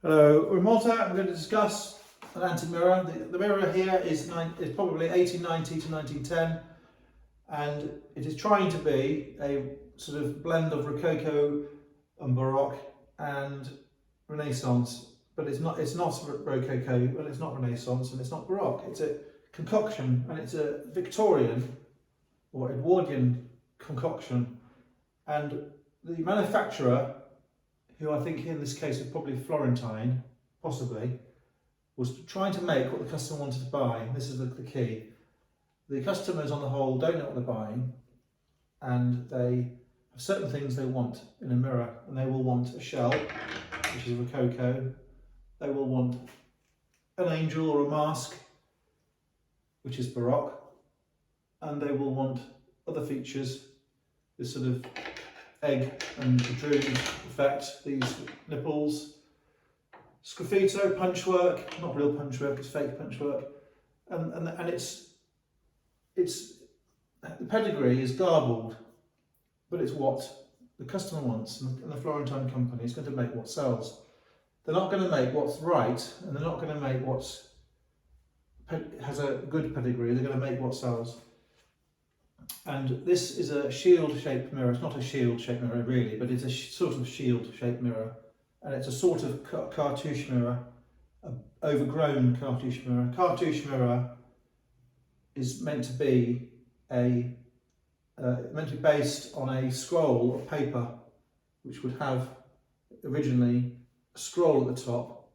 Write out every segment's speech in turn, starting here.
Hello, we're in Malta. I'm going to discuss an anti-mirror. The mirror here is probably 1890 to 1910, and it is trying to be a sort of blend of Rococo and Baroque and Renaissance, but it's not Rococo, and it's not Renaissance, and it's not Baroque. It's a concoction, and it's a Victorian or Edwardian concoction, and the manufacturer, who I think in this case is probably Florentine, possibly, was trying to make what the customer wanted to buy. This is the key. The customers on the whole don't know what they're buying, and they have certain things they want in a mirror, and they will want a shell, which is Rococo. They will want an angel or a mask, which is Baroque, and they will want other features, this sort of egg and protrude effect, these nipples, sgraffito, punchwork, not real punchwork, it's fake punchwork, and it's the pedigree is garbled, but it's what the customer wants, and the Florentine company is going to make what sells. They're not going to make what's right, and they're not going to make what's has a good pedigree. They're going to make what sells. And this is a shield-shaped mirror. It's not a shield-shaped mirror really, but it's a sort of shield-shaped mirror. And it's a sort of cartouche mirror, an overgrown cartouche mirror. Cartouche mirror is meant to be based on a scroll of paper, which would have originally a scroll at the top,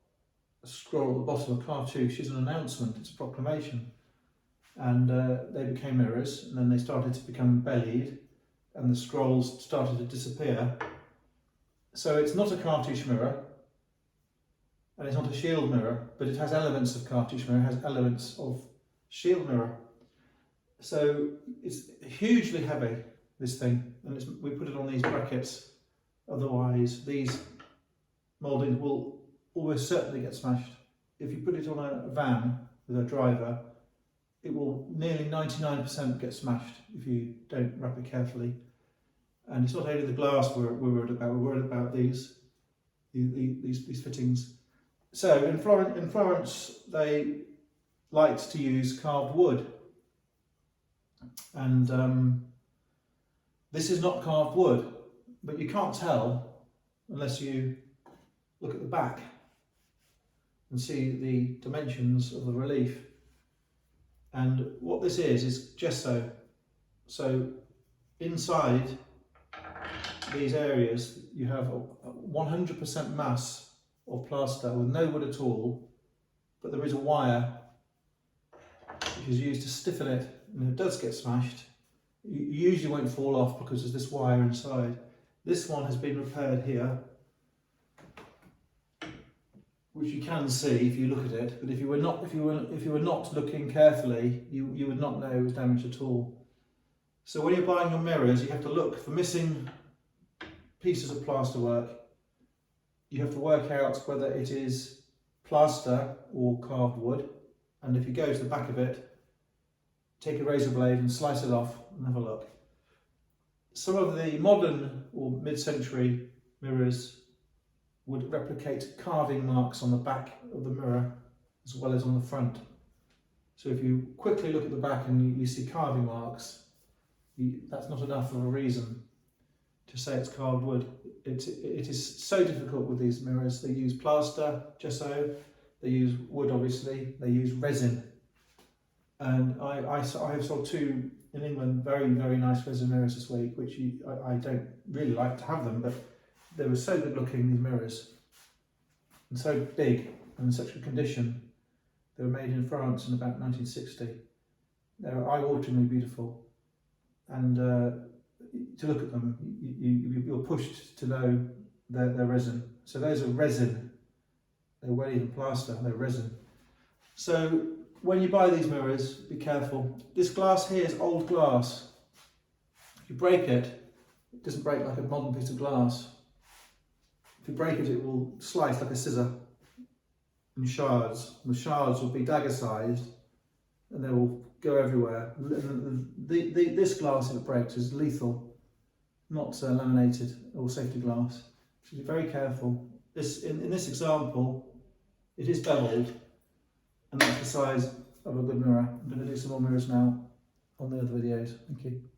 a scroll at the bottom. A cartouche is an announcement, it's a proclamation. And they became mirrors, and then they started to become bellied, and the scrolls started to disappear. So it's not a cartouche mirror, and it's not a shield mirror, but it has elements of cartouche mirror, it has elements of shield mirror. So it's hugely heavy, this thing, and we put it on these brackets, otherwise these mouldings will almost certainly get smashed. If you put it on a van with a driver, it will nearly 99% get smashed if you don't wrap it carefully. And it's not only the glass we're worried about, we're worried about these fittings. So in Florence, they liked to use carved wood. And this is not carved wood, but you can't tell unless you look at the back and see the dimensions of the relief. And what this is gesso. So inside these areas you have a 100% mass of plaster with no wood at all, but there is a wire which is used to stiffen it, and if it does get smashed, you usually won't fall off because there's this wire inside. This one has been repaired here, which you can see if you look at it, but if you were not looking carefully, you would not know it was damaged at all. So when you're buying your mirrors, you have to look for missing pieces of plasterwork. You have to work out whether it is plaster or carved wood, and if you go to the back of it, take a razor blade and slice it off and have a look. Some of the modern or mid-century mirrors would replicate carving marks on the back of the mirror as well as on the front. So if you quickly look at the back and you see carving marks, that's not enough of a reason to say it's carved wood. It is so difficult with these mirrors. They use plaster, gesso, they use wood obviously, they use resin. And I have sold two in England, very, very nice resin mirrors this week, which I don't really like to have them, but they were so good looking, these mirrors, and so big and in such good condition. They were made in France in about 1960. They were eye-wateringly beautiful, and to look at them, you're pushed to know they're resin. So those are resin. They weren't even plaster, they're resin. So when you buy these mirrors, be careful. This glass here is old glass. If you break it, it doesn't break like a modern piece of glass. If you break it, it will slice like a scissor in shards. The shards will be dagger sized and they will go everywhere. This glass, if it breaks, is lethal, not laminated or safety glass. So be very careful. in this example, it is beveled, and that's the size of a good mirror. I'm going to do some more mirrors now on the other videos. Thank you.